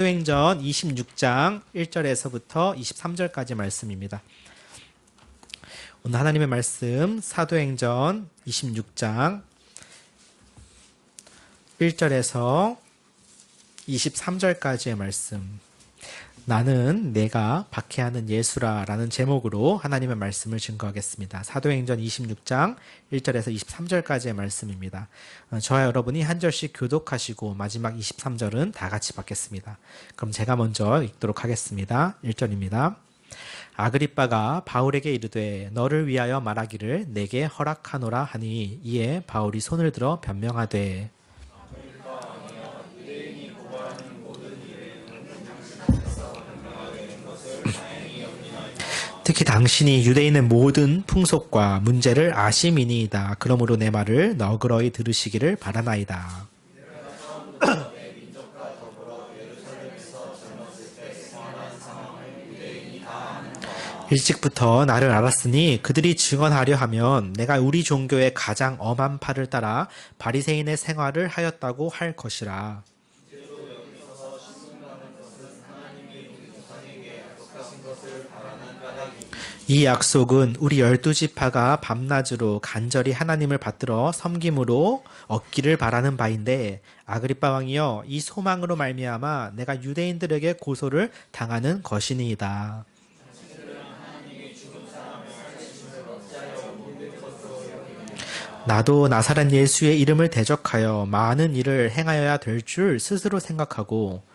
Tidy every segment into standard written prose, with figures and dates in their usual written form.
사도행전 26장 1절에서부터 23절까지 말씀입니다. 오늘 하나님의 말씀 사도행전 26장 1절에서 23절까지의 말씀. 나는 내가 박해하는 예수라 라는 제목으로 하나님의 말씀을 증거하겠습니다. 사도행전 26장 1절에서 23절까지의 말씀입니다. 저와 여러분이 한 절씩 교독하시고 마지막 23절은 다 같이 받겠습니다. 그럼 제가 먼저 읽도록 하겠습니다. 1절입니다. 아그리빠가 바울에게 이르되 너를 위하여 말하기를 내게 허락하노라 하니 이에 바울이 손을 들어 변명하되 특히 당신이 유대인의 모든 풍속과 문제를 아심이니이다. 그러므로 내 말을 너그러이 들으시기를 바라나이다. 일찍부터 나를 알았으니 그들이 증언하려 하면 내가 우리 종교의 가장 엄한 파를 따라 바리새인의 생활을 하였다고 할 것이라. 이 약속은 우리 12지파가 밤낮으로 간절히 하나님을 받들어 섬김으로 얻기를 바라는 바인데 아그리빠 왕이여 이 소망으로 말미암아 내가 유대인들에게 고소를 당하는 것이니이다. 나도 나사렛 예수의 이름을 대적하여 많은 일을 행하여야 될 줄 스스로 생각하고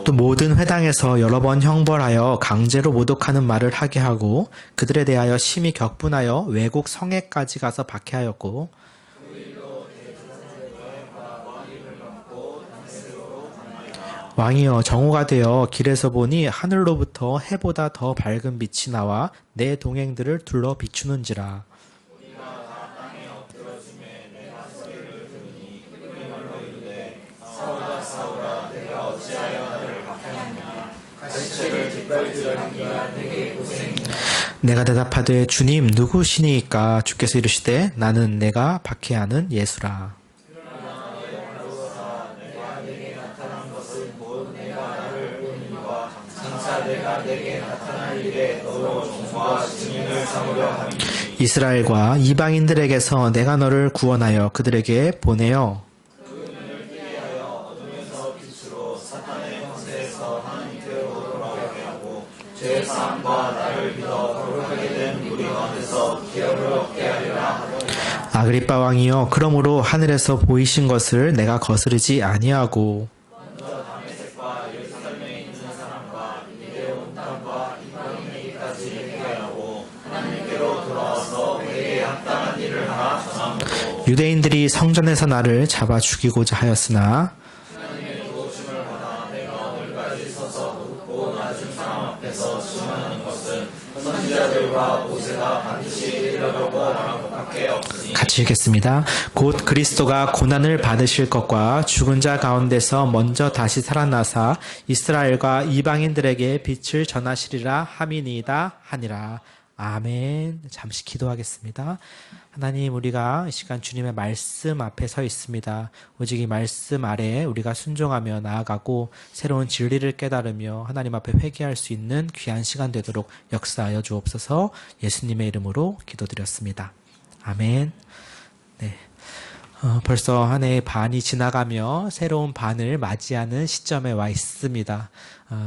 또 모든 회당에서 여러 번 형벌하여 강제로 모독하는 말을 하게 하고 그들에 대하여 심히 격분하여 외국 성에까지 가서 박해하였고 왕이여 정오가 되어 길에서 보니 하늘로부터 해보다 더 밝은 빛이 나와 내 동행들을 둘러 비추는지라. 내가 대답하되 주님 누구시니까? 주께서 이르시되 나는 내가 박해하는 예수라. 이스라엘과 이방인들에게서 내가 너를 구원하여 그들에게 보내어 아그리빠 왕이여 그러므로 하늘에서 보이신 것을 내가 거스르지 아니하고 유대인들이 성전에서 나를 잡아 죽이고자 하였으나 같이 읽겠습니다. 곧 그리스도가 고난을 받으실 것과 죽은 자 가운데서 먼저 다시 살아나사 이스라엘과 이방인들에게 빛을 전하시리라 함이니이다 하니라. 아멘. 잠시 기도하겠습니다. 하나님, 우리가 이 시간 주님의 말씀 앞에 서 있습니다. 오직 이 말씀 아래에 우리가 순종하며 나아가고 새로운 진리를 깨달으며 하나님 앞에 회개할 수 있는 귀한 시간 되도록 역사하여 주옵소서. 예수님의 이름으로 기도드렸습니다. 아멘. 네. 벌써 한 해의 반이 지나가며 새로운 반을 맞이하는 시점에 와 있습니다.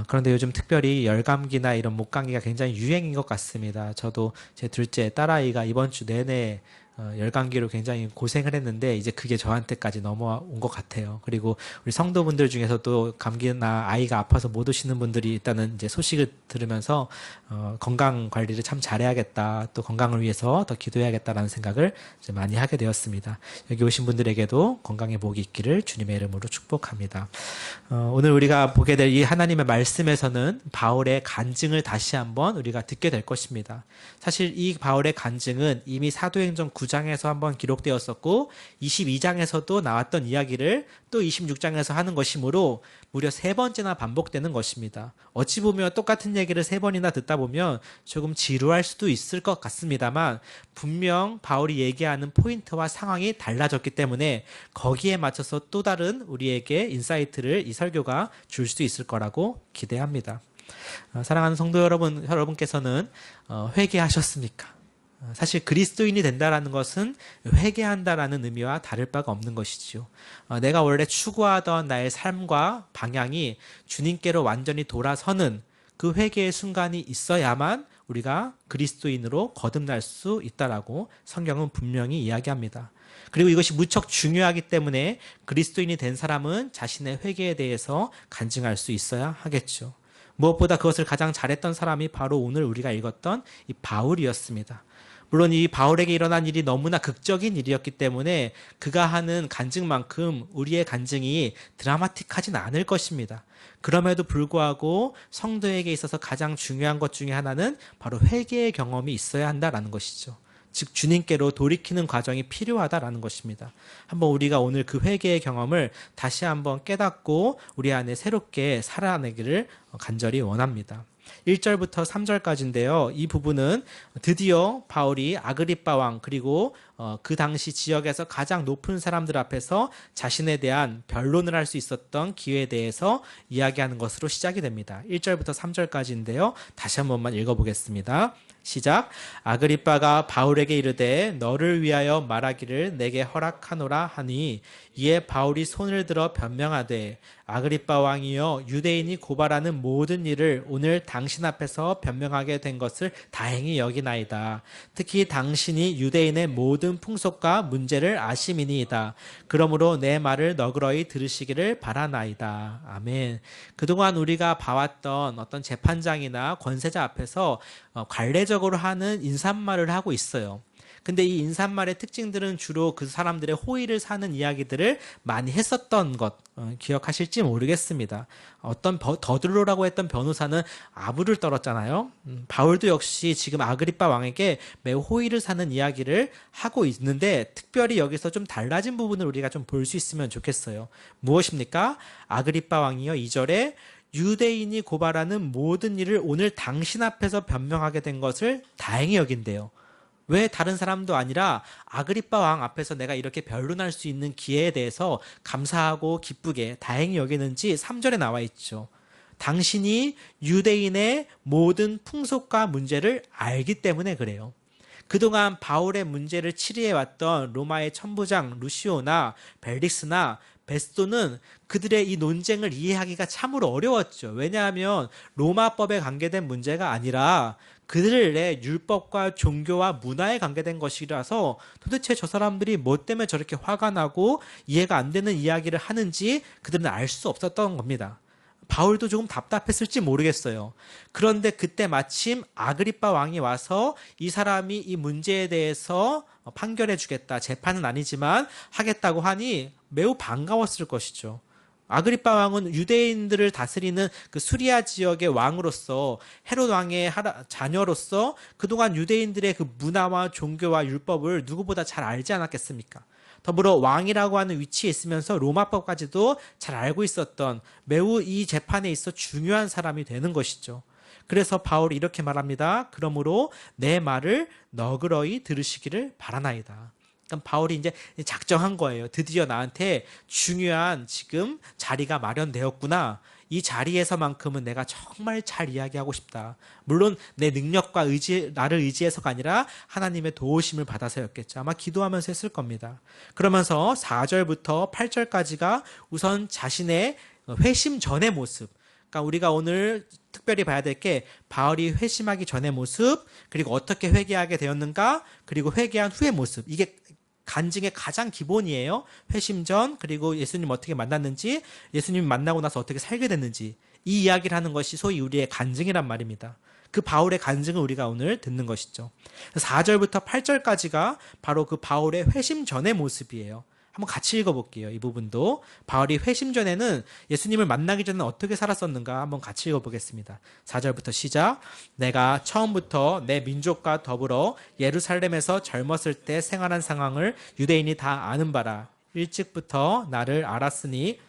그런데 요즘 특별히 열감기나 이런 목감기가 굉장히 유행인 것 같습니다. 저도 제 둘째 딸아이가 이번 주 내내 열감기로 굉장히 고생을 했는데 이제 그게 저한테까지 넘어온 것 같아요. 그리고 우리 성도분들 중에서도 감기나 아이가 아파서 못 오시는 분들이 있다는 이제 소식을 들으면서 건강 관리를 참 잘해야겠다, 또 건강을 위해서 더 기도해야겠다라는 생각을 이제 많이 하게 되었습니다. 여기 오신 분들에게도 건강의 복이 있기를 주님의 이름으로 축복합니다. 오늘 우리가 보게 될 이 하나님의 말씀에서는 바울의 간증을 다시 한번 우리가 듣게 될 것입니다. 사실 이 바울의 간증은 이미 사도행전 9 19장에서 한번 기록되었었고 22장에서도 나왔던 이야기를 또 26장에서 하는 것이므로 무려 3번째나 반복되는 것입니다. 어찌 보면 똑같은 얘기를 3번이나 듣다 보면 조금 지루할 수도 있을 것 같습니다만 분명 바울이 얘기하는 포인트와 상황이 달라졌기 때문에 거기에 맞춰서 또 다른 우리에게 인사이트를 이 설교가 줄 수 있을 거라고 기대합니다. 사랑하는 성도 여러분께서는 회개하셨습니까? 사실 그리스도인이 된다라는 것은 회개한다라는 의미와 다를 바가 없는 것이지요. 내가 원래 추구하던 나의 삶과 방향이 주님께로 완전히 돌아서는 그 회개의 순간이 있어야만 우리가 그리스도인으로 거듭날 수 있다라고 성경은 분명히 이야기합니다. 그리고 이것이 무척 중요하기 때문에 그리스도인이 된 사람은 자신의 회개에 대해서 간증할 수 있어야 하겠죠. 무엇보다 그것을 가장 잘했던 사람이 바로 오늘 우리가 읽었던 이 바울이었습니다. 물론 이 바울에게 일어난 일이 너무나 극적인 일이었기 때문에 그가 하는 간증만큼 우리의 간증이 드라마틱하진 않을 것입니다. 그럼에도 불구하고 성도에게 있어서 가장 중요한 것 중에 하나는 바로 회개의 경험이 있어야 한다라는 것이죠. 즉 주님께로 돌이키는 과정이 필요하다라는 것입니다. 한번 우리가 오늘 그 회개의 경험을 다시 한번 깨닫고 우리 안에 새롭게 살아내기를 간절히 원합니다. 1절부터 3절까지인데요. 이 부분은 드디어 바울이 아그리빠 왕 그리고 그 당시 지역에서 가장 높은 사람들 앞에서 자신에 대한 변론을 할 수 있었던 기회에 대해서 이야기하는 것으로 시작이 됩니다. 1절부터 3절까지인데요. 다시 한 번만 읽어보겠습니다. 시작. 아그리빠가 바울에게 이르되 너를 위하여 말하기를 내게 허락하노라 하니 이에 바울이 손을 들어 변명하되 아그리빠 왕이여 유대인이 고발하는 모든 일을 오늘 당신 앞에서 변명하게 된 것을 다행히 여기나이다. 특히 당신이 유대인의 모든 풍속과 문제를 아심이니이다. 그러므로 내 말을 너그러이 들으시기를 바라나이다. 아멘. 그동안 우리가 봐왔던 어떤 재판장이나 권세자 앞에서 관례적으로 하는 인사말을 하고 있어요. 근데 이 인사말의 특징들은 주로 그 사람들의 호의를 사는 이야기들을 많이 했었던 것 기억하실지 모르겠습니다. 어떤 더들로라고 했던 변호사는 아부를 떨었잖아요. 바울도 역시 지금 아그리빠 왕에게 매우 호의를 사는 이야기를 하고 있는데 특별히 여기서 좀 달라진 부분을 우리가 좀 볼 수 있으면 좋겠어요. 무엇입니까? 아그리빠 왕이요 2절에 유대인이 고발하는 모든 일을 오늘 당신 앞에서 변명하게 된 것을 다행히 여긴대요. 왜 다른 사람도 아니라 아그리빠 왕 앞에서 내가 이렇게 변론할 수 있는 기회에 대해서 감사하고 기쁘게 다행히 여기는지 3절에 나와 있죠. 당신이 유대인의 모든 풍속과 문제를 알기 때문에 그래요. 그동안 바울의 문제를 치리해왔던 로마의 천부장 루시오나 벨릭스나 베스토는 그들의 이 논쟁을 이해하기가 참으로 어려웠죠. 왜냐하면 로마법에 관계된 문제가 아니라 그들의 율법과 종교와 문화에 관계된 것이라서 도대체 저 사람들이 뭐 때문에 저렇게 화가 나고 이해가 안 되는 이야기를 하는지 그들은 알 수 없었던 겁니다. 바울도 조금 답답했을지 모르겠어요. 그런데 그때 마침 아그리빠 왕이 와서 이 사람이 이 문제에 대해서 판결해 주겠다. 재판은 아니지만 하겠다고 하니 매우 반가웠을 것이죠. 아그리빠 왕은 유대인들을 다스리는 그 수리아 지역의 왕으로서 헤롯 왕의 자녀로서 그동안 유대인들의 그 문화와 종교와 율법을 누구보다 잘 알지 않았겠습니까? 더불어 왕이라고 하는 위치에 있으면서 로마법까지도 잘 알고 있었던 매우 이 재판에 있어 중요한 사람이 되는 것이죠. 그래서 바울이 이렇게 말합니다. 그러므로 내 말을 너그러이 들으시기를 바라나이다. 그러니까 바울이 이제 작정한 거예요. 드디어 나한테 중요한 지금 자리가 마련되었구나. 이 자리에서만큼은 내가 정말 잘 이야기하고 싶다. 물론 내 능력과 나를 의지해서가 아니라 하나님의 도우심을 받아서였겠죠. 아마 기도하면서 했을 겁니다. 그러면서 4절부터 8절까지가 우선 자신의 회심 전의 모습. 그러니까 우리가 오늘 특별히 봐야 될 게 바울이 회심하기 전의 모습, 그리고 어떻게 회개하게 되었는가, 그리고 회개한 후의 모습. 이게 간증의 가장 기본이에요. 회심 전, 그리고 예수님 어떻게 만났는지, 예수님 만나고 나서 어떻게 살게 됐는지, 이 이야기를 하는 것이 소위 우리의 간증이란 말입니다. 그 바울의 간증을 우리가 오늘 듣는 것이죠. 4절부터 8절까지가 바로 그 바울의 회심 전의 모습이에요. 한번 같이 읽어볼게요. 이 부분도 바울이 회심 전에는 예수님을 만나기 전에 어떻게 살았었는가 한번 같이 읽어보겠습니다. 4절부터 시작. 내가 처음부터 내 민족과 더불어 예루살렘에서 젊었을 때 생활한 상황을 유대인이 다 아는 바라. 일찍부터 나를 알았으니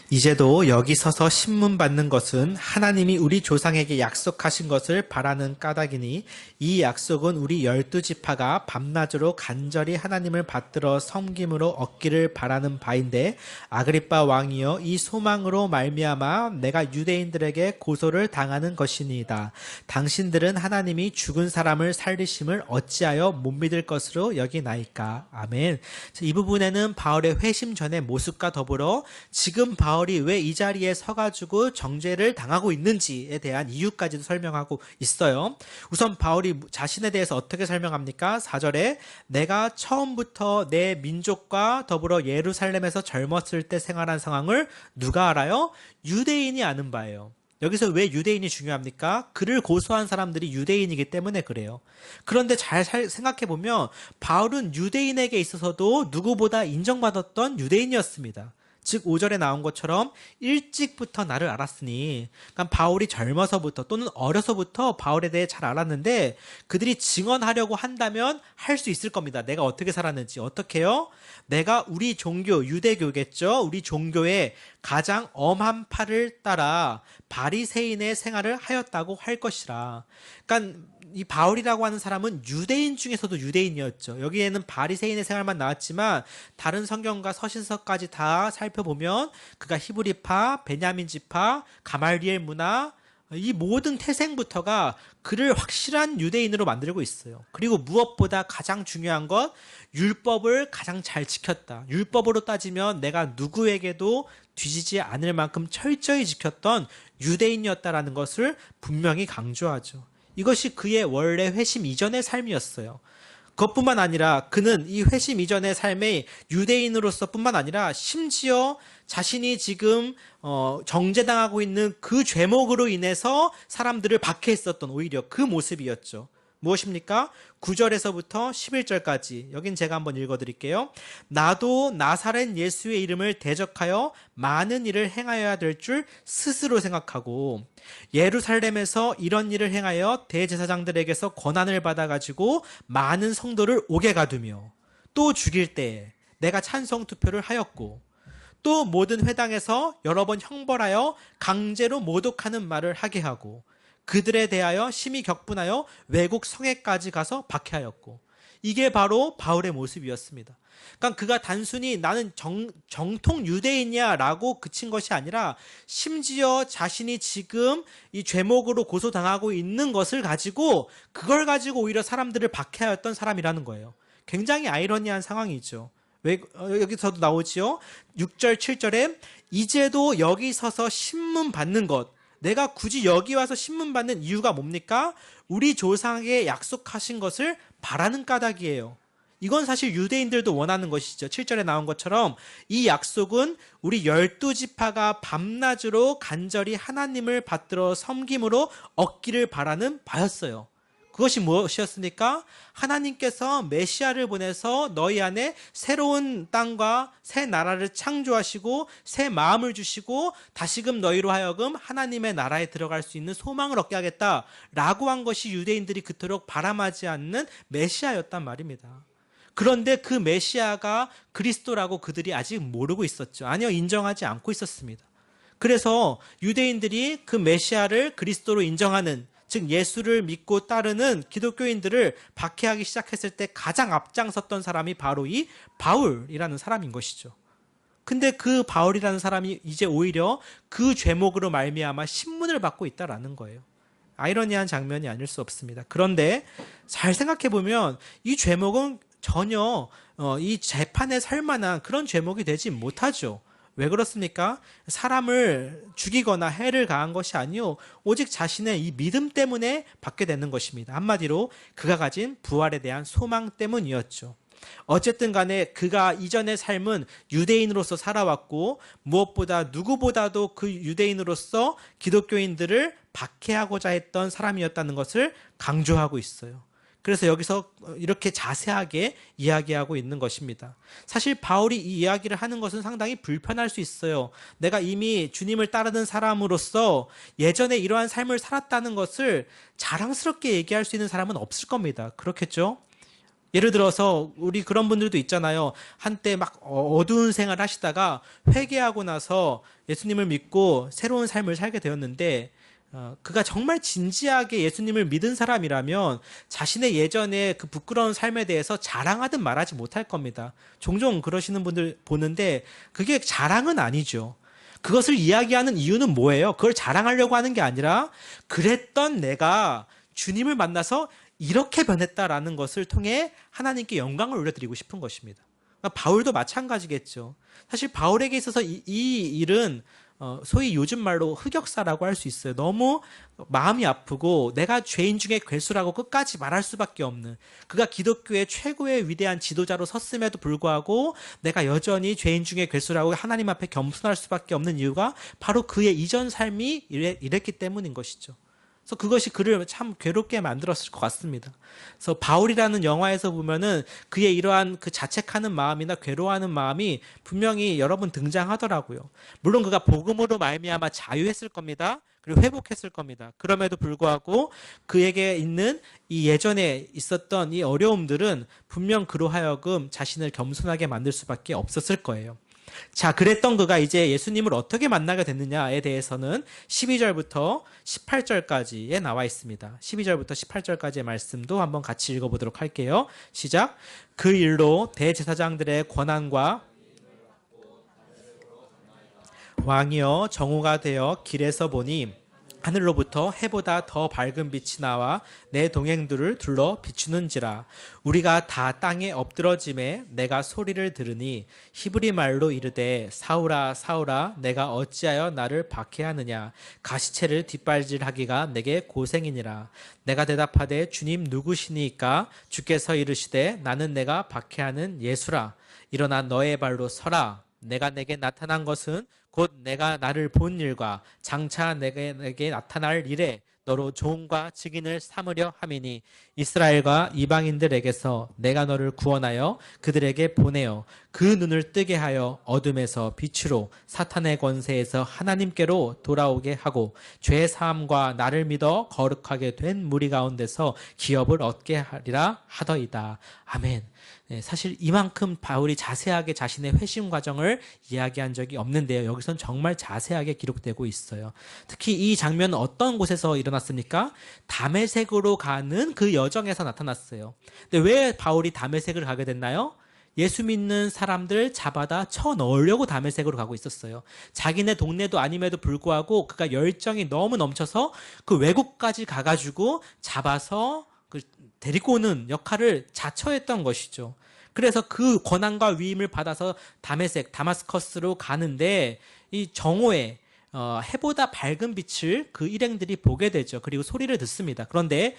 이제도 여기 서서 신문 받는 것은 하나님이 우리 조상에게 약속하신 것을 바라는 까닭이니 이 약속은 우리 12지파가 밤낮으로 간절히 하나님을 받들어 섬김으로 얻기를 바라는 바인데 아그리빠 왕이여 이 소망으로 말미암아 내가 유대인들에게 고소를 당하는 것이니이다. 당신들은 하나님이 죽은 사람을 살리심을 어찌하여 못 믿을 것으로 여기나이까. 아멘. 이 부분에는 바울의 회심 전의 모습과 더불어 지금 바울이 왜 이 자리에 서가지고 정죄를 당하고 있는지에 대한 이유까지도 설명하고 있어요. 우선 바울이 자신에 대해서 어떻게 설명합니까? 4절에 내가 처음부터 내 민족과 더불어 예루살렘에서 젊었을 때 생활한 상황을 누가 알아요? 유대인이 아는 바예요. 여기서 왜 유대인이 중요합니까? 그를 고소한 사람들이 유대인이기 때문에 그래요. 그런데 잘 생각해보면 바울은 유대인에게 있어서도 누구보다 인정받았던 유대인이었습니다. 즉 5절에 나온 것처럼 일찍부터 나를 알았으니, 그러니까 바울이 젊어서부터 또는 어려서부터 바울에 대해 잘 알았는데 그들이 증언하려고 한다면 할 수 있을 겁니다. 내가 어떻게 살았는지. 어떻게요? 내가 우리 종교, 유대교겠죠. 우리 종교의 가장 엄한 팔을 따라 바리새인의 생활을 하였다고 할 것이라. 그러니까 이 바울이라고 하는 사람은 유대인 중에서도 유대인이었죠. 여기에는 바리새인의 생활만 나왔지만 다른 성경과 서신서까지 다 살펴보면 그가 히브리파, 베냐민 지파, 가말리엘 문화, 이 모든 태생부터가 그를 확실한 유대인으로 만들고 있어요. 그리고 무엇보다 가장 중요한 것, 율법을 가장 잘 지켰다. 율법으로 따지면 내가 누구에게도 뒤지지 않을 만큼 철저히 지켰던 유대인이었다라는 것을 분명히 강조하죠. 이것이 그의 원래 회심 이전의 삶이었어요. 그것뿐만 아니라 그는 이 회심 이전의 삶의 유대인으로서 뿐만 아니라 심지어 자신이 지금 정죄당하고 있는 그 죄목으로 인해서 사람들을 박해했었던 오히려 그 모습이었죠. 무엇입니까? 9절에서부터 11절까지 여긴 제가 한번 읽어드릴게요. 나도 나사렛 예수의 이름을 대적하여 많은 일을 행하여야 될 줄 스스로 생각하고 예루살렘에서 이런 일을 행하여 대제사장들에게서 권한을 받아가지고 많은 성도를 옥에 가두며 또 죽일 때에 내가 찬성 투표를 하였고 또 모든 회당에서 여러 번 형벌하여 강제로 모독하는 말을 하게 하고 그들에 대하여 심히 격분하여 외국 성에까지 가서 박해하였고 이게 바로 바울의 모습이었습니다. 그러니까 그가 단순히 나는 정통 유대인이야 라고 그친 것이 아니라 심지어 자신이 지금 이 죄목으로 고소당하고 있는 것을 가지고 그걸 가지고 오히려 사람들을 박해하였던 사람이라는 거예요. 굉장히 아이러니한 상황이죠. 왜 여기서도 나오지요. 6절 7절에 이제도 여기 서서 신문 받는 것, 내가 굳이 여기 와서 신문 받는 이유가 뭡니까? 우리 조상에게 약속하신 것을 바라는 까닭이에요. 이건 사실 유대인들도 원하는 것이죠. 7절에 나온 것처럼 이 약속은 우리 12지파가 밤낮으로 간절히 하나님을 받들어 섬김으로 얻기를 바라는 바였어요. 그것이 무엇이었습니까? 하나님께서 메시아를 보내서 너희 안에 새로운 땅과 새 나라를 창조하시고 새 마음을 주시고 다시금 너희로 하여금 하나님의 나라에 들어갈 수 있는 소망을 얻게 하겠다라고 한 것이 유대인들이 그토록 바람하지 않는 메시아였단 말입니다. 그런데 그 메시아가 그리스도라고 그들이 아직 모르고 있었죠. 아니요, 인정하지 않고 있었습니다. 그래서 유대인들이 그 메시아를 그리스도로 인정하는, 즉 예수를 믿고 따르는 기독교인들을 박해하기 시작했을 때 가장 앞장섰던 사람이 바로 이 바울이라는 사람인 것이죠. 근데 그 바울이라는 사람이 이제 오히려 그 죄목으로 말미암아 신문을 받고 있다라는 거예요. 아이러니한 장면이 아닐 수 없습니다. 그런데 잘 생각해 보면 이 죄목은 전혀 이 재판에 설 만한 그런 죄목이 되지 못하죠. 왜 그렇습니까? 사람을 죽이거나 해를 가한 것이 아니요, 오직 자신의 이 믿음 때문에 받게 되는 것입니다. 한마디로 그가 가진 부활에 대한 소망 때문이었죠. 어쨌든 간에 그가 이전의 삶은 유대인으로서 살아왔고 무엇보다 누구보다도 그 유대인으로서 기독교인들을 박해하고자 했던 사람이었다는 것을 강조하고 있어요. 그래서 여기서 이렇게 자세하게 이야기하고 있는 것입니다. 사실 바울이 이 이야기를 하는 것은 상당히 불편할 수 있어요. 내가 이미 주님을 따르는 사람으로서 예전에 이러한 삶을 살았다는 것을 자랑스럽게 얘기할 수 있는 사람은 없을 겁니다. 그렇겠죠? 예를 들어서 우리 그런 분들도 있잖아요. 한때 막 어두운 생활을 하시다가 회개하고 나서 예수님을 믿고 새로운 삶을 살게 되었는데 그가 정말 진지하게 예수님을 믿은 사람이라면 자신의 예전에 그 부끄러운 삶에 대해서 자랑하든 말하지 못할 겁니다. 종종 그러시는 분들 보는데 그게 자랑은 아니죠. 그것을 이야기하는 이유는 뭐예요? 그걸 자랑하려고 하는 게 아니라 그랬던 내가 주님을 만나서 이렇게 변했다라는 것을 통해 하나님께 영광을 올려드리고 싶은 것입니다. 바울도 마찬가지겠죠. 사실 바울에게 있어서 이 일은 소위 요즘 말로 흑역사라고 할 수 있어요. 너무 마음이 아프고 내가 죄인 중에 괴수라고 끝까지 말할 수밖에 없는, 그가 기독교의 최고의 위대한 지도자로 섰음에도 불구하고 내가 여전히 죄인 중에 괴수라고 하나님 앞에 겸손할 수밖에 없는 이유가 바로 그의 이전 삶이 이랬기 때문인 것이죠. 그래서 그것이 그를 참 괴롭게 만들었을 것 같습니다. 그래서 바울이라는 영화에서 보면은 그의 이러한 그 자책하는 마음이나 괴로워하는 마음이 분명히 여러 번 등장하더라고요. 물론 그가 복음으로 말미암아 자유했을 겁니다. 그리고 회복했을 겁니다. 그럼에도 불구하고 그에게 있는 이 예전에 있었던 이 어려움들은 분명 그로 하여금 자신을 겸손하게 만들 수밖에 없었을 거예요. 자, 그랬던 그가 이제 예수님을 어떻게 만나게 됐느냐에 대해서는 12절부터 18절까지에 나와 있습니다. 12절부터 18절까지의 말씀도 한번 같이 읽어보도록 할게요. 시작. 그 일로 대제사장들의 권한과 왕이여 정오가 되어 길에서 보니 하늘로부터 해보다 더 밝은 빛이 나와 내 동행들을 둘러 비추는지라. 우리가 다 땅에 엎드러짐에 내가 소리를 들으니 히브리 말로 이르되 사울아 사울아 내가 어찌하여 나를 박해하느냐. 가시체를 뒷발질하기가 내게 고생이니라. 내가 대답하되 주님 누구시니까. 주께서 이르시되 나는 내가 박해하는 예수라. 일어나 너의 발로 서라. 내가 내게 나타난 것은 곧 내가 나를 본 일과 장차 내게 나타날 일에 너로 조언과 증인을 삼으려 함이니 이스라엘과 이방인들에게서 내가 너를 구원하여 그들에게 보내어 그 눈을 뜨게 하여 어둠에서 빛으로 사탄의 권세에서 하나님께로 돌아오게 하고 죄 사함과 나를 믿어 거룩하게 된 무리 가운데서 기업을 얻게 하리라 하더이다. 아멘. 네, 사실 이만큼 바울이 자세하게 자신의 회심 과정을 이야기한 적이 없는데요. 여기선 정말 자세하게 기록되고 있어요. 특히 이 장면은 어떤 곳에서 일어났습니까? 다메섹으로 가는 그 여정에서 나타났어요. 근데 왜 바울이 다메섹을 가게 됐나요? 예수 믿는 사람들 잡아다 쳐넣으려고 다메섹으로 가고 있었어요. 자기네 동네도 아님에도 불구하고 그가 열정이 너무 넘쳐서 그 외국까지 가가지고 잡아서 데리고 오는 역할을 자처했던 것이죠. 그래서 그 권한과 위임을 받아서 다마스커스로 가는데 이 정오에 해보다 밝은 빛을 그 일행들이 보게 되죠. 그리고 소리를 듣습니다. 그런데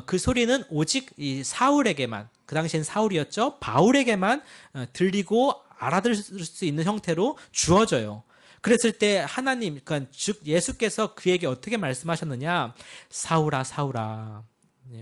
그 소리는 오직 이 사울에게만, 그 당시엔 사울이었죠. 바울에게만 들리고 알아들을 수 있는 형태로 주어져요. 그랬을 때 하나님, 그러니까 즉 예수께서 그에게 어떻게 말씀하셨느냐? 사울아, 사울아.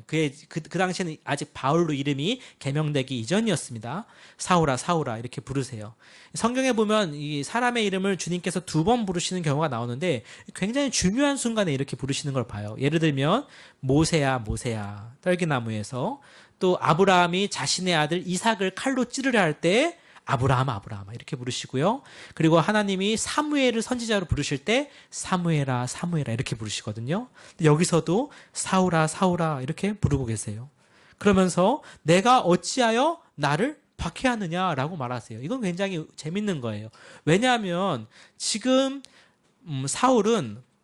그 당시에는 아직 바울로 이름이 개명되기 이전이었습니다. 사울아, 사울아 이렇게 부르세요. 성경에 보면 이 사람의 이름을 주님께서 2번 부르시는 경우가 나오는데 굉장히 중요한 순간에 이렇게 부르시는 걸 봐요. 예를 들면 모세야, 모세야 떨기나무에서, 또 아브라함이 자신의 아들 이삭을 칼로 찌르려 할 때 아브라함, 아브라함 이렇게 부르시고요. 그리고 하나님이 사무엘을 선지자로 부르실 때 사무엘아, 사무엘아 이렇게 부르시거든요. 여기서도 사울아, 사울아 이렇게 부르고 계세요. 그러면서 내가 어찌하여 나를 박해하느냐라고 말하세요. 이건 굉장히 재밌는 거예요. 왜냐하면 지금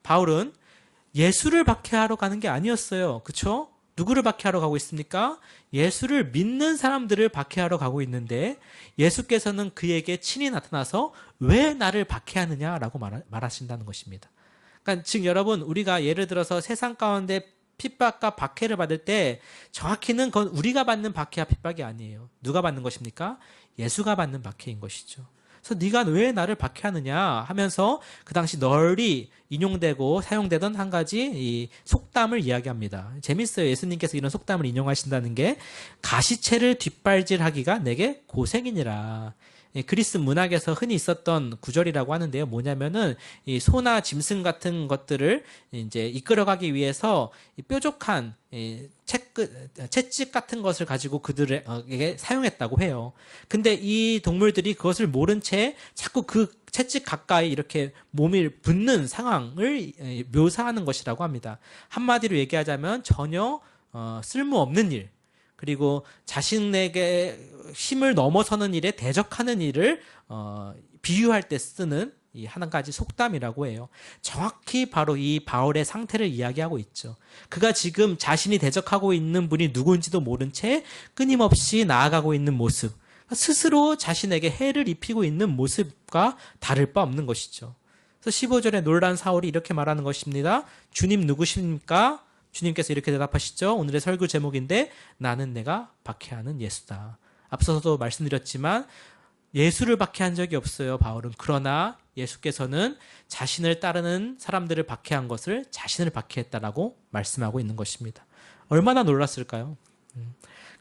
바울은 예수를 박해하러 가는 게 아니었어요. 그렇죠? 누구를 박해하러 가고 있습니까? 예수를 믿는 사람들을 박해하러 가고 있는데 예수께서는 그에게 친히 나타나서 왜 나를 박해하느냐라고 말하신다는 것입니다. 그러니까 즉 여러분, 우리가 예를 들어서 세상 가운데 핍박과 박해를 받을 때 정확히는 그건 우리가 받는 박해와 핍박이 아니에요. 누가 받는 것입니까? 예수가 받는 박해인 것이죠. 그래서 네가 왜 나를 박해하느냐 하면서 그 당시 널리 인용되고 사용되던 한 가지 이 속담을 이야기합니다. 재밌어요. 예수님께서 이런 속담을 인용하신다는 게 가시채를 뒷발질하기가 내게 고생이니라. 그리스 문학에서 흔히 있었던 구절이라고 하는데요. 뭐냐면은 이 소나 짐승 같은 것들을 이제 이끌어가기 위해서 이 뾰족한 채찍 같은 것을 가지고 그들에게 사용했다고 해요. 근데 이 동물들이 그것을 모른 채 자꾸 그 채찍 가까이 이렇게 몸을 붓는 상황을 묘사하는 것이라고 합니다. 한마디로 얘기하자면 전혀 쓸모없는 일, 그리고 자신에게 힘을 넘어서는 일에 대적하는 일을 비유할 때 쓰는 이 한 가지 속담이라고 해요. 정확히 바로 이 바울의 상태를 이야기하고 있죠. 그가 지금 자신이 대적하고 있는 분이 누구인지도 모른 채 끊임없이 나아가고 있는 모습, 스스로 자신에게 해를 입히고 있는 모습과 다를 바 없는 것이죠. 그래서 15절에 놀란 사울이 이렇게 말하는 것입니다. 주님 누구십니까? 주님께서 이렇게 대답하시죠. 오늘의 설교 제목인데 나는 내가 박해하는 예수다. 앞서서도 말씀드렸지만 예수를 박해한 적이 없어요, 바울은. 그러나 예수께서는 자신을 따르는 사람들을 박해한 것을 자신을 박해했다라고 말씀하고 있는 것입니다. 얼마나 놀랐을까요?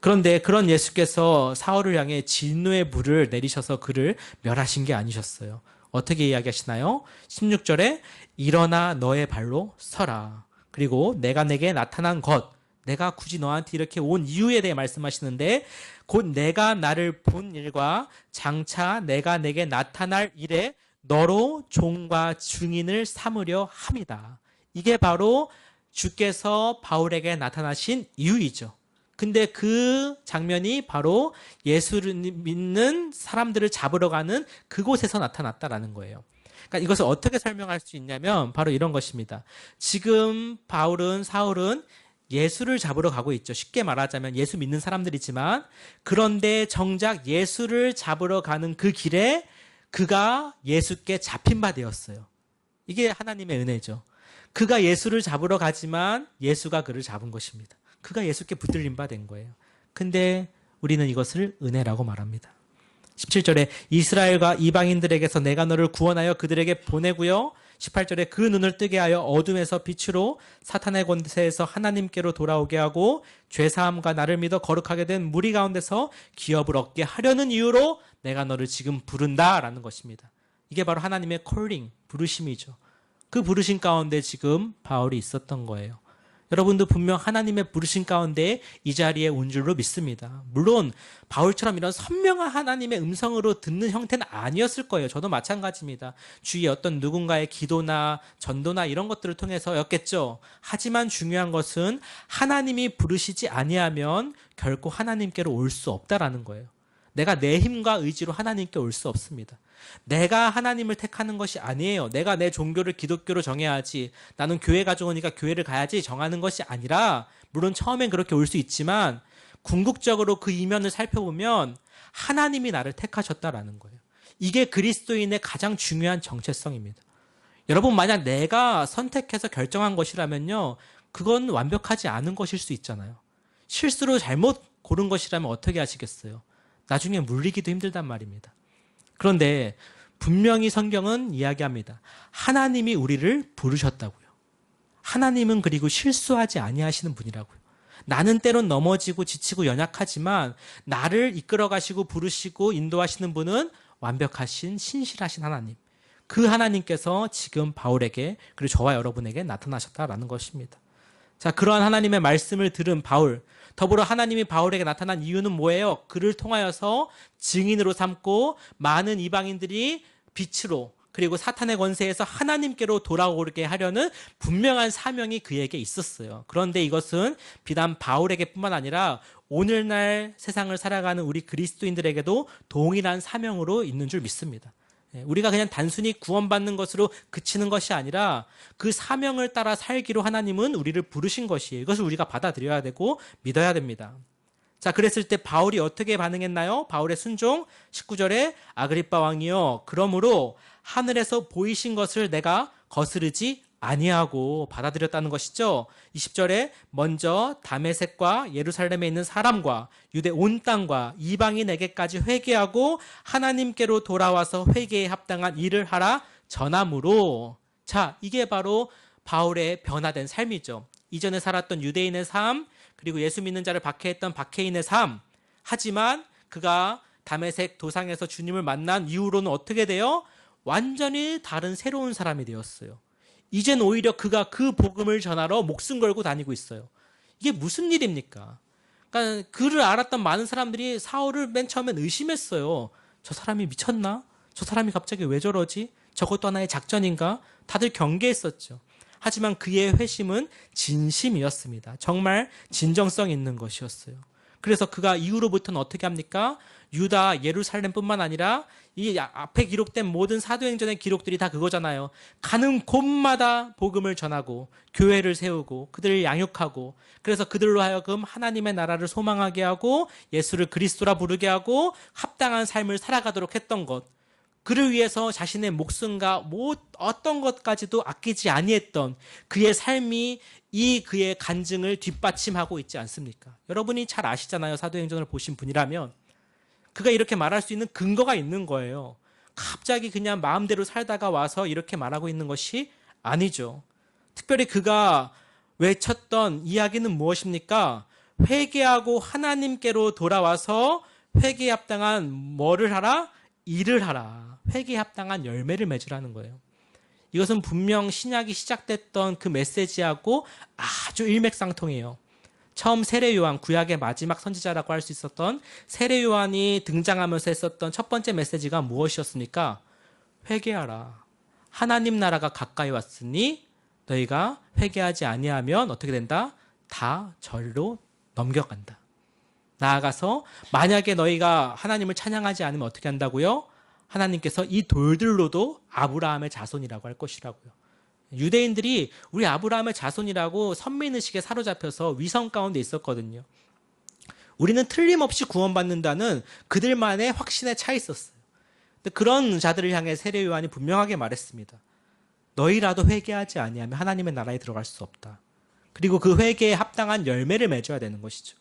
그런데 그런 예수께서 사울을 향해 진노의 불을 내리셔서 그를 멸하신 게 아니셨어요. 어떻게 이야기하시나요? 16절에 일어나 너의 발로 서라. 그리고 내가 내게 나타난 것, 내가 굳이 너한테 이렇게 온 이유에 대해 말씀하시는데 곧 내가 나를 본 일과 장차 내가 내게 나타날 일에 너로 종과 증인을 삼으려 함이다. 이게 바로 주께서 바울에게 나타나신 이유이죠. 근데 그 장면이 바로 예수를 믿는 사람들을 잡으러 가는 그곳에서 나타났다라는 거예요. 그러니까 이것을 어떻게 설명할 수 있냐면 바로 이런 것입니다. 지금 사울은 예수를 잡으러 가고 있죠. 쉽게 말하자면 예수 믿는 사람들이지만 그런데 정작 예수를 잡으러 가는 그 길에 그가 예수께 잡힌 바 되었어요. 이게 하나님의 은혜죠. 그가 예수를 잡으러 가지만 예수가 그를 잡은 것입니다. 그가 예수께 붙들린 바 된 거예요. 근데 우리는 이것을 은혜라고 말합니다. 17절에 이스라엘과 이방인들에게서 내가 너를 구원하여 그들에게 보내고요. 18절에 그 눈을 뜨게 하여 어둠에서 빛으로 사탄의 권세에서 하나님께로 돌아오게 하고 죄사함과 나를 믿어 거룩하게 된 무리 가운데서 기업을 얻게 하려는 이유로 내가 너를 지금 부른다라는 것입니다. 이게 바로 하나님의 콜링, 부르심이죠. 그 부르심 가운데 지금 바울이 있었던 거예요. 여러분도 분명 하나님의 부르심 가운데 이 자리에 온 줄로 믿습니다. 물론 바울처럼 이런 선명한 하나님의 음성으로 듣는 형태는 아니었을 거예요. 저도 마찬가지입니다. 주위에 어떤 누군가의 기도나 전도나 이런 것들을 통해서였겠죠. 하지만 중요한 것은 하나님이 부르시지 아니하면 결코 하나님께로 올 수 없다라는 거예요. 내가 내 힘과 의지로 하나님께 올 수 없습니다. 내가 하나님을 택하는 것이 아니에요. 내가 내 종교를 기독교로 정해야지, 나는 교회 가져오니까 교회를 가야지 정하는 것이 아니라, 물론 처음엔 그렇게 올 수 있지만 궁극적으로 그 이면을 살펴보면 하나님이 나를 택하셨다라는 거예요. 이게 그리스도인의 가장 중요한 정체성입니다. 여러분, 만약 내가 선택해서 결정한 것이라면요, 그건 완벽하지 않은 것일 수 있잖아요. 실수로 잘못 고른 것이라면 어떻게 하시겠어요? 나중에 물리기도 힘들단 말입니다. 그런데 분명히 성경은 이야기합니다. 하나님이 우리를 부르셨다고요. 하나님은 그리고 실수하지 아니하시는 분이라고요. 나는 때론 넘어지고 지치고 연약하지만 나를 이끌어 가시고 부르시고 인도하시는 분은 완벽하신 신실하신 하나님. 그 하나님께서 지금 바울에게 그리고 저와 여러분에게 나타나셨다라는 것입니다. 자, 그러한 하나님의 말씀을 들은 바울, 더불어 하나님이 바울에게 나타난 이유는 뭐예요? 그를 통하여서 증인으로 삼고 많은 이방인들이 빛으로 그리고 사탄의 권세에서 하나님께로 돌아오게 하려는 분명한 사명이 그에게 있었어요. 그런데 이것은 비단 바울에게뿐만 아니라 오늘날 세상을 살아가는 우리 그리스도인들에게도 동일한 사명으로 있는 줄 믿습니다. 우리가 그냥 단순히 구원받는 것으로 그치는 것이 아니라 그 사명을 따라 살기로 하나님은 우리를 부르신 것이에요. 이것을 우리가 받아들여야 되고 믿어야 됩니다. 자, 그랬을 때 바울이 어떻게 반응했나요? 바울의 순종 19절에 아그리빠 왕이여, 그러므로 하늘에서 보이신 것을 내가 거스르지 아니하고 받아들였다는 것이죠. 20절에 먼저 다메섹과 예루살렘에 있는 사람과 유대 온 땅과 이방인에게까지 회개하고 하나님께로 돌아와서 회개에 합당한 일을 하라 전함으로. 자, 이게 바로 바울의 변화된 삶이죠. 이전에 살았던 유대인의 삶, 그리고 예수 믿는 자를 박해했던 박해인의 삶. 하지만 그가 다메섹 도상에서 주님을 만난 이후로는 어떻게 돼요? 완전히 다른 새로운 사람이 되었어요. 이젠 오히려 그가 그 복음을 전하러 목숨 걸고 다니고 있어요. 이게 무슨 일입니까? 그러니까 그를 알았던 많은 사람들이 사울을 맨 처음엔 의심했어요. 저 사람이 미쳤나? 저 사람이 갑자기 왜 저러지? 저것도 하나의 작전인가? 다들 경계했었죠. 하지만 그의 회심은 진심이었습니다. 정말 진정성 있는 것이었어요. 그래서 그가 이후로부터는 어떻게 합니까? 유다, 예루살렘뿐만 아니라 이 앞에 기록된 모든 사도행전의 기록들이 다 그거잖아요. 가는 곳마다 복음을 전하고 교회를 세우고 그들을 양육하고, 그래서 그들로 하여금 하나님의 나라를 소망하게 하고 예수를 그리스도라 부르게 하고 합당한 삶을 살아가도록 했던 것, 그를 위해서 자신의 목숨과 어떤 것까지도 아끼지 아니했던 그의 삶이 이 그의 간증을 뒷받침하고 있지 않습니까? 여러분이 잘 아시잖아요. 사도행전을 보신 분이라면. 그가 이렇게 말할 수 있는 근거가 있는 거예요. 갑자기 그냥 마음대로 살다가 와서 이렇게 말하고 있는 것이 아니죠. 특별히 그가 외쳤던 이야기는 무엇입니까? 회개하고 하나님께로 돌아와서 회개에 합당한 뭐를 하라? 일을 하라. 회개에 합당한 열매를 맺으라는 거예요. 이것은 분명 신약이 시작됐던 그 메시지하고 아주 일맥상통해요. 처음 세례요한, 구약의 마지막 선지자라고 할 수 있었던 세례요한이 등장하면서 했었던 첫 번째 메시지가 무엇이었습니까? 회개하라. 하나님 나라가 가까이 왔으니 너희가 회개하지 아니하면 어떻게 된다? 다 절로 넘겨간다. 나아가서 만약에 너희가 하나님을 찬양하지 않으면 어떻게 한다고요? 하나님께서 이 돌들로도 아브라함의 자손이라고 할 것이라고요. 유대인들이 우리 아브라함의 자손이라고 선민의식에 사로잡혀서 위선 가운데 있었거든요. 우리는 틀림없이 구원받는다는 그들만의 확신에 차 있었어요. 근데 그런 자들을 향해 세례 요한이 분명하게 말했습니다. 너희라도 회개하지 아니하면 하나님의 나라에 들어갈 수 없다. 그리고 그 회개에 합당한 열매를 맺어야 되는 것이죠.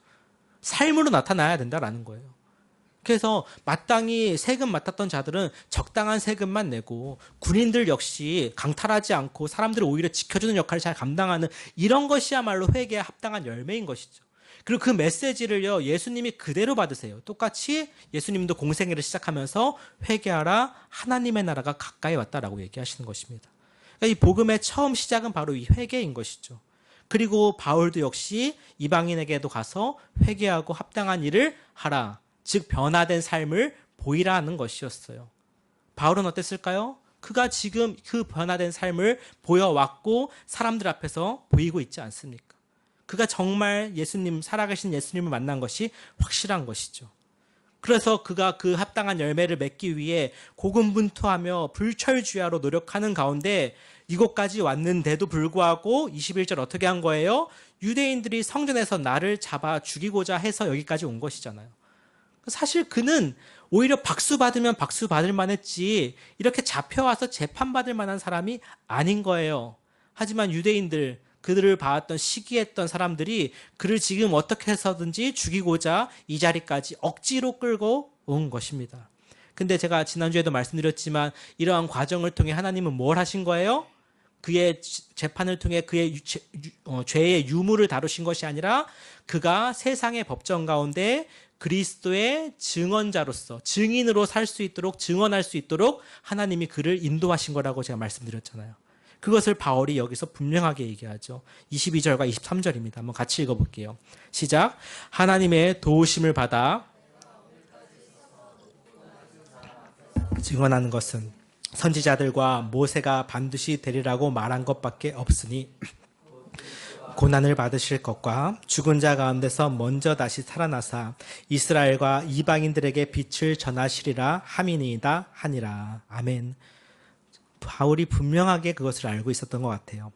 삶으로 나타나야 된다라는 거예요. 그래서 마땅히 세금 맡았던 자들은 적당한 세금만 내고, 군인들 역시 강탈하지 않고 사람들을 오히려 지켜주는 역할을 잘 감당하는, 이런 것이야말로 회개에 합당한 열매인 것이죠. 그리고 그 메시지를요, 예수님이 그대로 받으세요. 똑같이 예수님도 공생애를 시작하면서 회개하라, 하나님의 나라가 가까이 왔다라고 얘기하시는 것입니다. 그러니까 이 복음의 처음 시작은 바로 이 회개인 것이죠. 그리고 바울도 역시 이방인에게도 가서 회개하고 합당한 일을 하라, 즉 변화된 삶을 보이라는 것이었어요. 바울은 어땠을까요? 그가 지금 그 변화된 삶을 보여왔고 사람들 앞에서 보이고 있지 않습니까? 그가 정말 예수님, 살아계신 예수님을 만난 것이 확실한 것이죠. 그래서 그가 그 합당한 열매를 맺기 위해 고군분투하며 불철주야로 노력하는 가운데 이곳까지 왔는데도 불구하고 21절 어떻게 한 거예요? 유대인들이 성전에서 나를 잡아 죽이고자 해서 여기까지 온 것이잖아요. 사실 그는 오히려 박수 받으면 박수 받을 만했지 이렇게 잡혀와서 재판받을 만한 사람이 아닌 거예요. 하지만 유대인들, 그들을 봐왔던 시기했던 사람들이 그를 지금 어떻게 해서든지 죽이고자 이 자리까지 억지로 끌고 온 것입니다. 근데 제가 지난주에도 말씀드렸지만 이러한 과정을 통해 하나님은 뭘 하신 거예요? 그의 재판을 통해 그의 죄의 유무를 다루신 것이 아니라 그가 세상의 법정 가운데 그리스도의 증언자로서, 증인으로 살 수 있도록, 증언할 수 있도록 하나님이 그를 인도하신 거라고 제가 말씀드렸잖아요. 그것을 바울이 여기서 분명하게 얘기하죠. 22절과 23절입니다. 한번 같이 읽어볼게요. 시작. 하나님의 도우심을 받아 증언하는 것은 선지자들과 모세가 반드시 되리라고 말한 것밖에 없으니 고난을 받으실 것과 죽은 자 가운데서 먼저 다시 살아나사 이스라엘과 이방인들에게 빛을 전하시리라 함이니이다 하니라. 아멘. 바울이 분명하게 그것을 알고 있었던 것 같아요.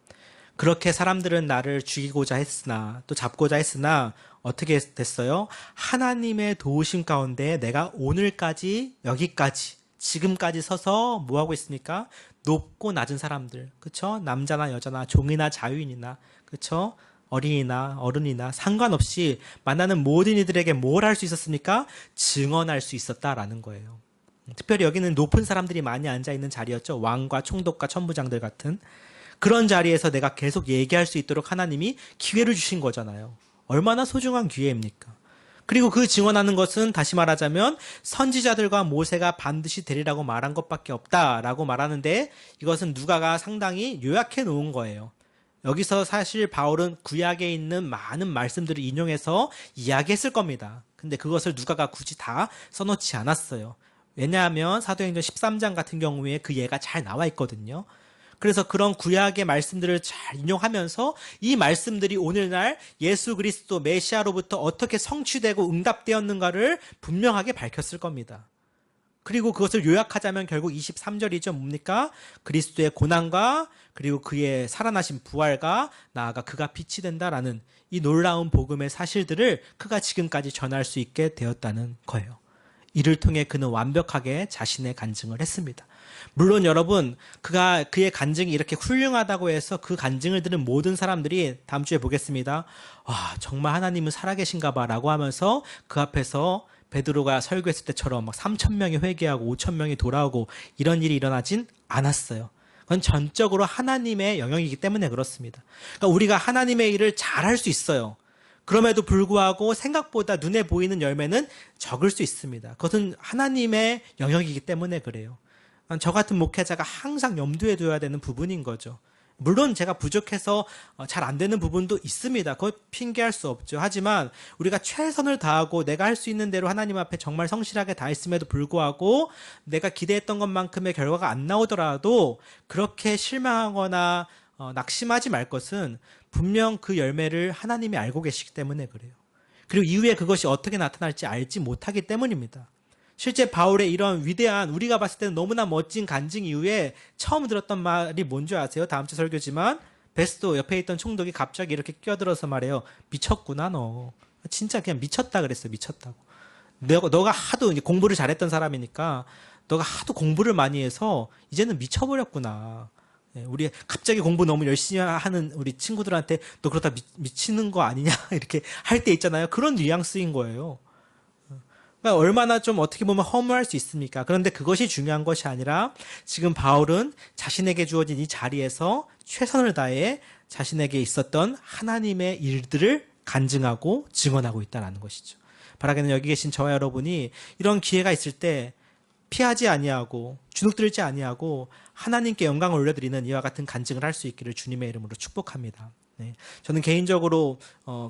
그렇게 사람들은 나를 죽이고자 했으나 또 잡고자 했으나 어떻게 됐어요? 하나님의 도우심 가운데 내가 오늘까지 여기까지 지금까지 서서 뭐하고 있습니까? 높고 낮은 사람들, 그쵸? 남자나 여자나 종이나 자유인이나, 그쵸? 어린이나 어른이나 상관없이 만나는 모든 이들에게 뭘 할 수 있었습니까? 증언할 수 있었다라는 거예요. 특별히 여기는 높은 사람들이 많이 앉아있는 자리였죠. 왕과 총독과 천부장들 같은. 그런 자리에서 내가 계속 얘기할 수 있도록 하나님이 기회를 주신 거잖아요. 얼마나 소중한 기회입니까? 그리고 그 증언하는 것은 다시 말하자면 선지자들과 모세가 반드시 되리라고 말한 것밖에 없다라고 말하는데 이것은 누가가 상당히 요약해 놓은 거예요. 여기서 사실 바울은 구약에 있는 많은 말씀들을 인용해서 이야기했을 겁니다. 근데 그것을 누가가 굳이 다 써놓지 않았어요. 왜냐하면 사도행전 13장 같은 경우에 그 예가 잘 나와 있거든요. 그래서 그런 구약의 말씀들을 잘 인용하면서 이 말씀들이 오늘날 예수 그리스도 메시아로부터 어떻게 성취되고 응답되었는가를 분명하게 밝혔을 겁니다. 그리고 그것을 요약하자면 결국 23절이죠. 뭡니까? 그리스도의 고난과 그리고 그의 살아나신 부활과 나아가 그가 빛이 된다라는 이 놀라운 복음의 사실들을 그가 지금까지 전할 수 있게 되었다는 거예요. 이를 통해 그는 완벽하게 자신의 간증을 했습니다. 물론 여러분, 그의 간증이 이렇게 훌륭하다고 해서 그 간증을 들은 모든 사람들이 다음 주에 보겠습니다. 와, 정말 하나님은 살아계신가 봐라고 하면서 그 앞에서 베드로가 설교했을 때처럼 막 3,000명이 회개하고 5,000명이 돌아오고 이런 일이 일어나진 않았어요. 그건 전적으로 하나님의 영역이기 때문에 그렇습니다. 그러니까 우리가 하나님의 일을 잘할 수 있어요. 그럼에도 불구하고 생각보다 눈에 보이는 열매는 적을 수 있습니다. 그것은 하나님의 영역이기 때문에 그래요. 저 같은 목회자가 항상 염두에 둬야 되는 부분인 거죠. 물론 제가 부족해서 잘 안 되는 부분도 있습니다. 그걸 핑계할 수 없죠. 하지만 우리가 최선을 다하고 내가 할 수 있는 대로 하나님 앞에 정말 성실하게 다했음에도 불구하고 내가 기대했던 것만큼의 결과가 안 나오더라도 그렇게 실망하거나 낙심하지 말 것은 분명 그 열매를 하나님이 알고 계시기 때문에 그래요. 그리고 이후에 그것이 어떻게 나타날지 알지 못하기 때문입니다. 실제 바울의 이런 위대한 우리가 봤을 때는 너무나 멋진 간증 이후에 처음 들었던 말이 뭔지 아세요? 다음 주 설교지만 베스도 옆에 있던 총독이 갑자기 이렇게 끼어들어서 말해요. 미쳤구나 너. 진짜 그냥 미쳤다 그랬어요. 미쳤다고. 너가 하도 이제 공부를 잘했던 사람이니까 너가 하도 공부를 많이 해서 이제는 미쳐버렸구나. 우리 갑자기 공부 너무 열심히 하는 우리 친구들한테 너 그러다 미치는 거 아니냐 이렇게 할 때 있잖아요. 그런 뉘앙스인 거예요. 그러니까 얼마나 좀 어떻게 보면 허무할 수 있습니까? 그런데 그것이 중요한 것이 아니라 지금 바울은 자신에게 주어진 이 자리에서 최선을 다해 자신에게 있었던 하나님의 일들을 간증하고 증언하고 있다는 것이죠. 바라기는 여기 계신 저와 여러분이 이런 기회가 있을 때 피하지 아니하고 주눅들지 아니하고 하나님께 영광을 올려드리는 이와 같은 간증을 할 수 있기를 주님의 이름으로 축복합니다. 네. 저는 개인적으로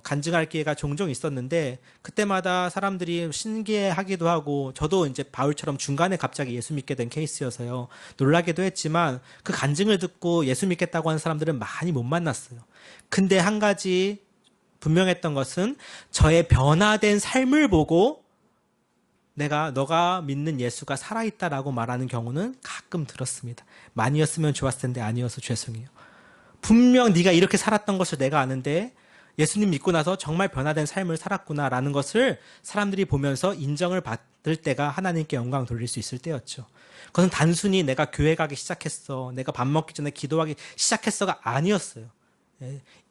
간증할 기회가 종종 있었는데 그때마다 사람들이 신기해하기도 하고 저도 이제 바울처럼 중간에 갑자기 예수 믿게 된 케이스여서요. 놀라기도 했지만 그 간증을 듣고 예수 믿겠다고 하는 사람들은 많이 못 만났어요. 근데 한 가지 분명했던 것은 저의 변화된 삶을 보고 너가 믿는 예수가 살아있다라고 말하는 경우는 가끔 들었습니다. 많이였으면 좋았을 텐데 아니어서 죄송해요. 분명 네가 이렇게 살았던 것을 내가 아는데 예수님 믿고 나서 정말 변화된 삶을 살았구나라는 것을 사람들이 보면서 인정을 받을 때가 하나님께 영광 돌릴 수 있을 때였죠. 그것은 단순히 내가 교회 가기 시작했어, 내가 밥 먹기 전에 기도하기 시작했어가 아니었어요.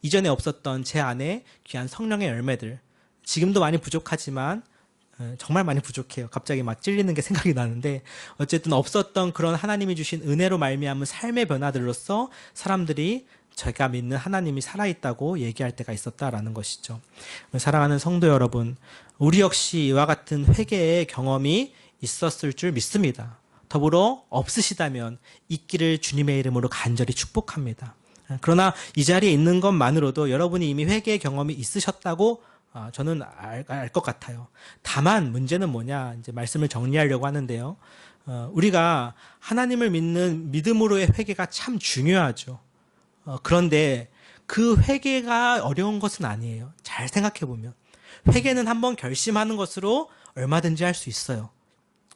이전에 없었던 제 안에 귀한 성령의 열매들, 지금도 많이 부족하지만 정말 많이 부족해요. 갑자기 막 찔리는 게 생각이 나는데 어쨌든 없었던 그런 하나님이 주신 은혜로 말미암은 삶의 변화들로서 사람들이 제가 믿는 하나님이 살아있다고 얘기할 때가 있었다라는 것이죠. 사랑하는 성도 여러분, 우리 역시 이와 같은 회개의 경험이 있었을 줄 믿습니다. 더불어 없으시다면 있기를 주님의 이름으로 간절히 축복합니다. 그러나 이 자리에 있는 것만으로도 여러분이 이미 회개의 경험이 있으셨다고 저는 알 것 같아요. 다만 문제는 뭐냐, 이제 말씀을 정리하려고 하는데요. 우리가 하나님을 믿는 믿음으로의 회개가 참 중요하죠. 그런데 그 회개가 어려운 것은 아니에요. 잘 생각해 보면 회개는 한번 결심하는 것으로 얼마든지 할 수 있어요.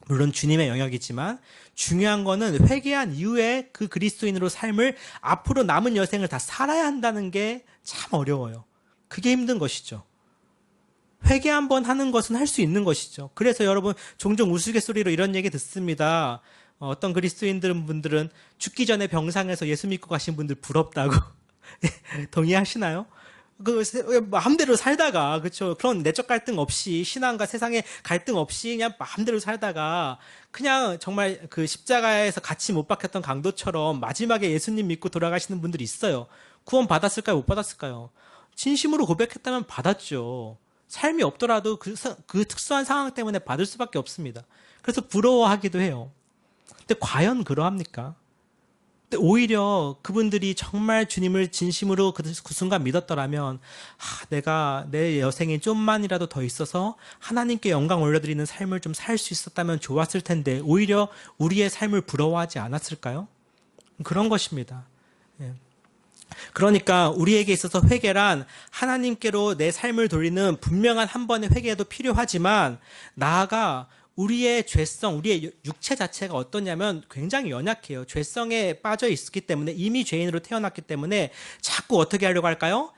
물론 주님의 영역이지만 중요한 거는 회개한 이후에 그 그리스도인으로 삶을 앞으로 남은 여생을 다 살아야 한다는 게 참 어려워요. 그게 힘든 것이죠. 회개 한번 하는 것은 할 수 있는 것이죠. 그래서 여러분 종종 우스갯소리로 이런 얘기 듣습니다. 어떤 그리스도인들은 죽기 전에 병상에서 예수 믿고 가신 분들 부럽다고 동의하시나요? 마음대로 살다가, 그렇죠. 그런 내적 갈등 없이, 신앙과 세상의 갈등 없이 그냥 마음대로 살다가 그냥 정말 그 십자가에서 같이 못 박혔던 강도처럼 마지막에 예수님 믿고 돌아가시는 분들이 있어요. 구원 받았을까요? 못 받았을까요? 진심으로 고백했다면 받았죠. 삶이 없더라도 그 특수한 상황 때문에 받을 수밖에 없습니다. 그래서 부러워하기도 해요. 근데 과연 그러합니까? 근데 오히려 그분들이 정말 주님을 진심으로 그 순간 믿었더라면, 내가 내 여생이 좀만이라도 더 있어서 하나님께 영광 올려드리는 삶을 좀 살 수 있었다면 좋았을 텐데, 오히려 우리의 삶을 부러워하지 않았을까요? 그런 것입니다. 예. 그러니까 우리에게 있어서 회개란 하나님께로 내 삶을 돌리는 분명한 한 번의 회개도 필요하지만, 나아가 우리의 죄성, 우리의 육체 자체가 어떠냐면 굉장히 연약해요. 죄성에 빠져 있기 때문에, 이미 죄인으로 태어났기 때문에 자꾸 어떻게 하려고 할까요?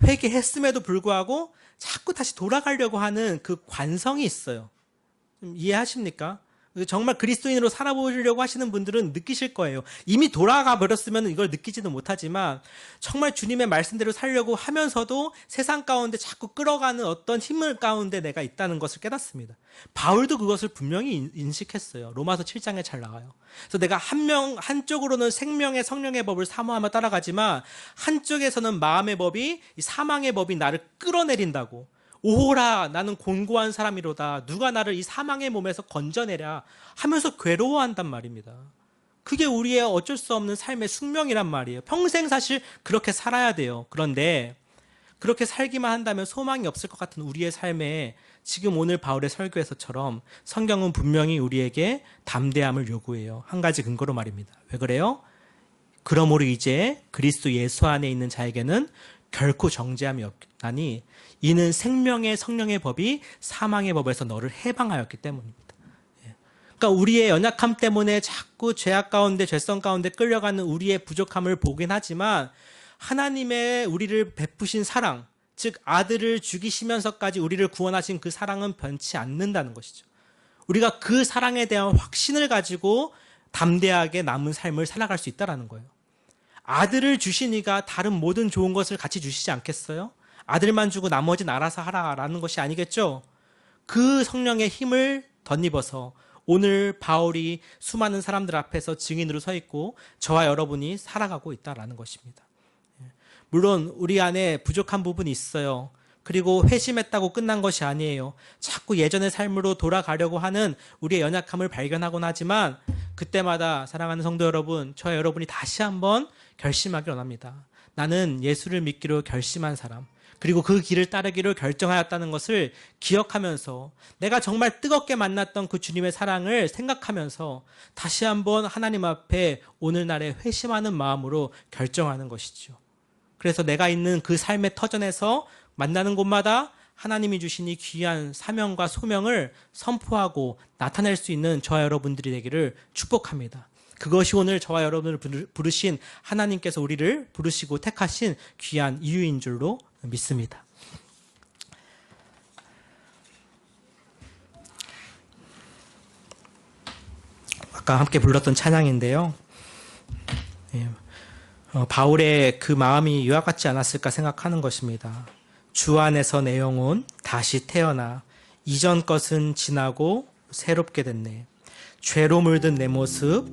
회개했음에도 불구하고 자꾸 다시 돌아가려고 하는 그 관성이 있어요. 이해하십니까? 정말 그리스도인으로 살아보려고 하시는 분들은 느끼실 거예요. 이미 돌아가 버렸으면 이걸 느끼지도 못하지만, 정말 주님의 말씀대로 살려고 하면서도 세상 가운데 자꾸 끌어가는 어떤 힘을 가운데 내가 있다는 것을 깨닫습니다. 바울도 그것을 분명히 인식했어요. 로마서 7장에 잘 나와요. 그래서 내가 한쪽으로는 생명의 성령의 법을 사모하며 따라가지만, 한쪽에서는 마음의 법이, 이 사망의 법이 나를 끌어내린다고. 오호라, 나는 곤고한 사람이로다. 누가 나를 이 사망의 몸에서 건져내랴 하면서 괴로워한단 말입니다. 그게 우리의 어쩔 수 없는 삶의 숙명이란 말이에요. 평생 사실 그렇게 살아야 돼요. 그런데 그렇게 살기만 한다면 소망이 없을 것 같은 우리의 삶에, 지금 오늘 바울의 설교에서처럼 성경은 분명히 우리에게 담대함을 요구해요. 한 가지 근거로 말입니다. 왜 그래요? 그러므로 이제 그리스도 예수 안에 있는 자에게는 결코 정죄함이 없나니, 이는 생명의 성령의 법이 사망의 법에서 너를 해방하였기 때문입니다. 그러니까 우리의 연약함 때문에 자꾸 죄악 가운데, 죄성 가운데 끌려가는 우리의 부족함을 보긴 하지만, 하나님의 우리를 베푸신 사랑, 즉 아들을 죽이시면서까지 우리를 구원하신 그 사랑은 변치 않는다는 것이죠. 우리가 그 사랑에 대한 확신을 가지고 담대하게 남은 삶을 살아갈 수 있다는 거예요. 아들을 주시니까 다른 모든 좋은 것을 같이 주시지 않겠어요? 아들만 주고 나머지는 알아서 하라라는 것이 아니겠죠? 그 성령의 힘을 덧입어서 오늘 바울이 수많은 사람들 앞에서 증인으로 서 있고 저와 여러분이 살아가고 있다는 것입니다. 물론 우리 안에 부족한 부분이 있어요. 그리고 회심했다고 끝난 것이 아니에요. 자꾸 예전의 삶으로 돌아가려고 하는 우리의 연약함을 발견하곤 하지만, 그때마다 사랑하는 성도 여러분, 저와 여러분이 다시 한번 결심하기 원합니다. 나는 예수를 믿기로 결심한 사람, 그리고 그 길을 따르기로 결정하였다는 것을 기억하면서, 내가 정말 뜨겁게 만났던 그 주님의 사랑을 생각하면서 다시 한번 하나님 앞에 오늘날에 회심하는 마음으로 결정하는 것이죠. 그래서 내가 있는 그 삶의 터전에서 만나는 곳마다 하나님이 주신 이 귀한 사명과 소명을 선포하고 나타낼 수 있는 저와 여러분들이 되기를 축복합니다. 그것이 오늘 저와 여러분을 부르신, 하나님께서 우리를 부르시고 택하신 귀한 이유인 줄로 믿습니다. 아까 함께 불렀던 찬양인데요. 바울의 그 마음이 이와 같지 않았을까 생각하는 것입니다. 주 안에서 내 영혼 다시 태어나 이전 것은 지나고 새롭게 됐네. 죄로 물든 내 모습